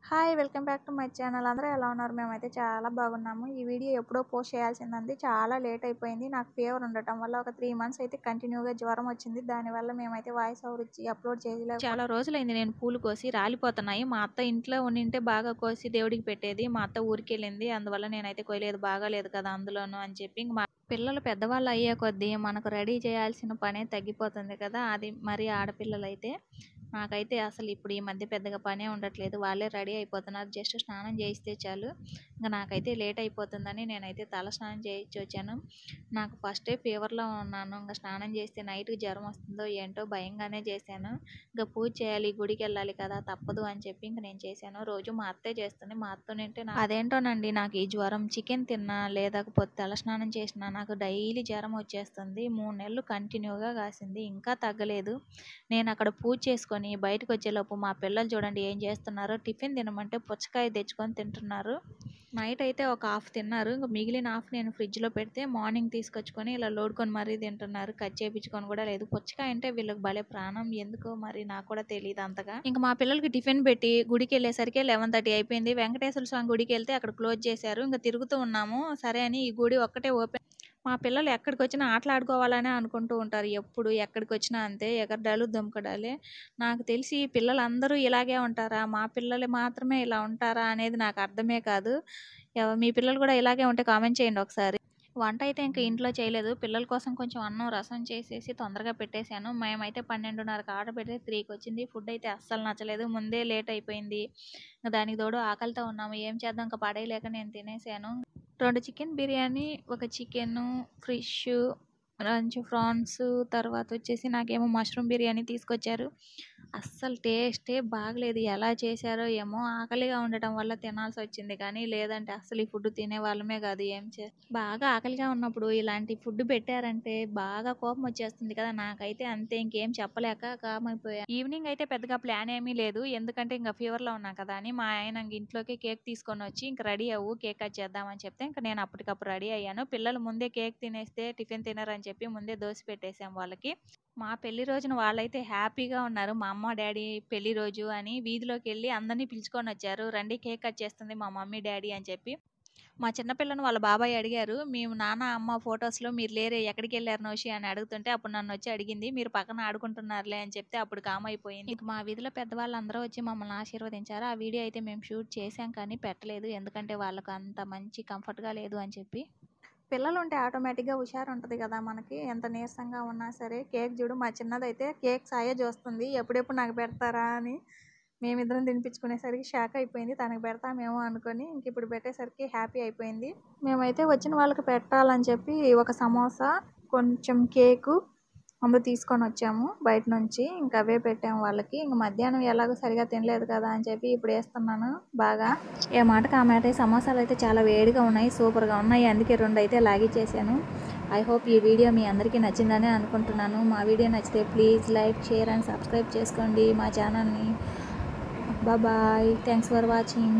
Hi welcome back to my channel. అందరూ ఎలా ఉన్నారు? మేమైతే చాలా బాగున్నాము. ఈ వీడియో ఎప్పుడో పోస్ట్ చేయాల్సిందండి, చాలా లేట్ అయిపోయింది. నాకు ఫీవర్ ఉండటం వల్ల ఒక 3 మంత్స్ అయితే కంటిన్యూగా జ్వరం వచ్చింది. దానివల్ల మేమైతే వాయిస్ ఓవర్ ఇచ్చి అప్లోడ్ చేయలేకపోయాము. చాలా రోజులైంది నేను పూలు కోసి, రాలిపోతున్నాయి. మా అత్త ఇంట్లో ఉండింటే బాగా కోసి దేవుడికి పెట్టేది. మా అత్త ఊరికెళ్ళింది, అందువల్ల నేనైతే కోయలేదు. బాగాలేదు కదా అందులోనూ అని చెప్పి. ఇంక మా పిల్లలు పెద్దవాళ్ళు అయ్యే కొద్దీ మనకు రెడీ చేయాల్సిన పనే తగ్గిపోతుంది కదా. అది మరి ఆడపిల్లలైతే నాకైతే అసలు ఇప్పుడు ఈ మధ్య పెద్దగా పనే ఉండట్లేదు. వాళ్ళే రెడీ అయిపోతున్నారు. జస్ట్ స్నానం చేయిస్తే చాలు. ఇంకా నాకైతే లేట్ అయిపోతుందని నేనైతే తల స్నానం చేయించి వచ్చాను. నాకు ఫస్టే ఫీవర్లో ఉన్నాను. ఇంకా స్నానం చేస్తే నైట్కి జ్వరం వస్తుందో ఏంటో భయంగానే చేశాను. ఇంకా పూజ చేయాలి, గుడికి వెళ్ళాలి కదా, తప్పదు అని చెప్పి ఇంక నేను చేశాను. రోజు మా అత్తే చేస్తుంది. మా అత్తనేంటే అదేంటోనండి, నాకు ఈ జ్వరం చికెన్ తిన్నా లేకపోతే తల స్నానం చేసినా నాకు డైలీ జ్వరం వచ్చేస్తుంది. 3 నెలలు కంటిన్యూగా కాసింది, ఇంకా తగ్గలేదు. నేను అక్కడ పూజ చేసుకొని బయటకు వచ్చేలోపు మా పిల్లలు చూడండి ఏం చేస్తున్నారో. టిఫిన్ తినమంటే పుచ్చకాయ తెచ్చుకొని తింటున్నారు. నైట్ అయితే ఒక హాఫ్ తిన్నారు. ఇంకా మిగిలిన హాఫ్ నేను ఫ్రిడ్జ్లో పెడితే మార్నింగ్ తీసుకొచ్చుకొని ఇలా లోడుకొని మరీ తింటున్నారు. కట్ చేయించుకొని కూడా లేదు. పుచ్చకాయ అంటే వీళ్ళకి భలే ప్రాణం, ఎందుకో మరి నాకు కూడా తెలియదు అంతగా. ఇంకా మా పిల్లలకి టిఫిన్ పెట్టి గుడికి వెళ్ళేసరికి 11:30 అయిపోయింది. వెంకటేశ్వర స్వామి గుడికి వెళ్తే అక్కడ క్లోజ్ చేశారు. ఇంకా తిరుగుతూ ఉన్నాము. సరే అని ఈ గుడి ఒక్కటే ఓపెన్. మా పిల్లలు ఎక్కడికి వచ్చినా ఆటలాడుకోవాలనే అనుకుంటూ ఉంటారు. ఎప్పుడు ఎక్కడికి వచ్చినా అంతే, ఎగరడాలు దుంకడాలే. నాకు తెలిసి పిల్లలందరూ ఇలాగే ఉంటారా, మా పిల్లలు మాత్రమే ఇలా ఉంటారా అనేది నాకు అర్థమే కాదు. మీ పిల్లలు కూడా ఇలాగే ఉంటే కామెంట్ చేయండి ఒకసారి. వంట అయితే ఇంకా ఇంట్లో చేయలేదు. పిల్లల కోసం కొంచెం అన్నం రసం చేసేసి తొందరగా పెట్టేశాను. మేమైతే 12:30కి ఆర్డర్ పెడితే 3కి వచ్చింది. ఫుడ్ అయితే అస్సలు నచ్చలేదు. ముందే లేట్ అయిపోయింది. దానికి తోడు ఆకలితో ఉన్నాము. ఏం చేద్దాం, ఇంకా పడేయలేక నేను తినేసాను. 2 చికెన్ బిర్యానీ, ఒక చికెను, ఫిష్, మంచి ఫ్రాన్స్, తర్వాత వచ్చేసి నాకేమో మష్రూమ్ బిర్యానీ తీసుకొచ్చారు. అస్సలు టేస్టే బాగలేదు. ఎలా చేశారో ఏమో. ఆకలిగా ఉండటం వల్ల తినాల్సి వచ్చింది, కానీ లేదంటే అస్సలు ఈ ఫుడ్ తినే వాళ్ళమే కాదు. బాగా ఆకలిగా ఉన్నప్పుడు ఇలాంటి ఫుడ్ పెట్టారంటే బాగా కోపం వచ్చేస్తుంది కదా. నాకైతే అంతే, ఇంకేం చెప్పలేక కామైపోయా. ఈవినింగ్ అయితే పెద్దగా ప్లాన్ ఏమీ లేదు, ఎందుకంటే ఇంకా ఫీవర్లో ఉన్నా కదా అని. మా ఆయన ఇంట్లోకి కేక్ తీసుకొని వచ్చి ఇంక రెడీ అవ్వు, కేక్ కట్ చేద్దామని చెప్తే ఇంకా నేను అప్పటికప్పుడు రెడీ అయ్యాను. పిల్లలు ముందే కేక్ తినేస్తే టిఫిన్ తినరని చెప్పి ముందే దోశ పెట్టేసాం వాళ్ళకి. మా పెళ్లి రోజున వాళ్ళైతే హ్యాపీగా ఉన్నారు. మా అమ్మ డాడీ పెళ్లి రోజు అని వీధిలోకి వెళ్ళి అందరినీ పిలుచుకొని వచ్చారు. రండి కేక్ కట్ చేస్తుంది మా మమ్మీ డాడీ అని చెప్పి. మా చిన్నపిల్లను వాళ్ళ బాబాయ్ అడిగారు, మేము నాన్న అమ్మ ఫొటోస్లో మీరు లేరే, ఎక్కడికి వెళ్ళారు నోషి అని అడుగుతుంటే అప్పుడు నన్ను వచ్చి అడిగింది, మీరు పక్కన ఆడుకుంటున్నారులే అని చెప్తే అప్పుడు కామైపోయింది. ఇంక మా వీధిలో పెద్దవాళ్ళు అందరూ వచ్చి మమ్మల్ని ఆశీర్వదించారు. ఆ వీడియో అయితే మేము షూట్ చేసాం కానీ పెట్టలేదు, ఎందుకంటే వాళ్ళకు అంత మంచి కంఫర్ట్గా లేదు అని చెప్పి. పిల్లలు ఉంటే ఆటోమేటిక్గా హుషారు ఉంటుంది కదా మనకి, ఎంత నీరసంగా ఉన్నా సరే. కేక్ చూడు, మా చిన్నదైతే కేక్ సాయే చూస్తుంది, ఎప్పుడెప్పుడు నాకు పెడతారా అని. మేమిద్దరం తినిపించుకునేసరికి షాక్ అయిపోయింది. తనకు పెడతామేమో అనుకొని ఇంక ఇప్పుడు పెట్టేసరికి హ్యాపీ అయిపోయింది. మేమైతే వచ్చిన వాళ్ళకి పెట్టాలని చెప్పి ఒక సమోసా, కొంచెం కేకు ముందు తీసుకొని వచ్చాము బయట నుంచి. ఇంకా అవే పెట్టాము వాళ్ళకి. ఇంక మధ్యాహ్నం ఎలాగో సరిగా తినలేదు కదా అని చెప్పి ఇప్పుడు వేస్తున్నాను బాగా. ఏ మాటకు ఆ మాట. సమోసాలు అయితే చాలా వేడిగా ఉన్నాయి, సూపర్గా ఉన్నాయి. అందుకే 2 అయితే లాగిచ్చేసాను. ఐ హోప్ ఈ వీడియో మీ అందరికీ నచ్చిందని అనుకుంటున్నాను. మా వీడియో నచ్చితే please like, share and subscribe చేసుకోండి మా ఛానల్ని. Bye, thanks for watching.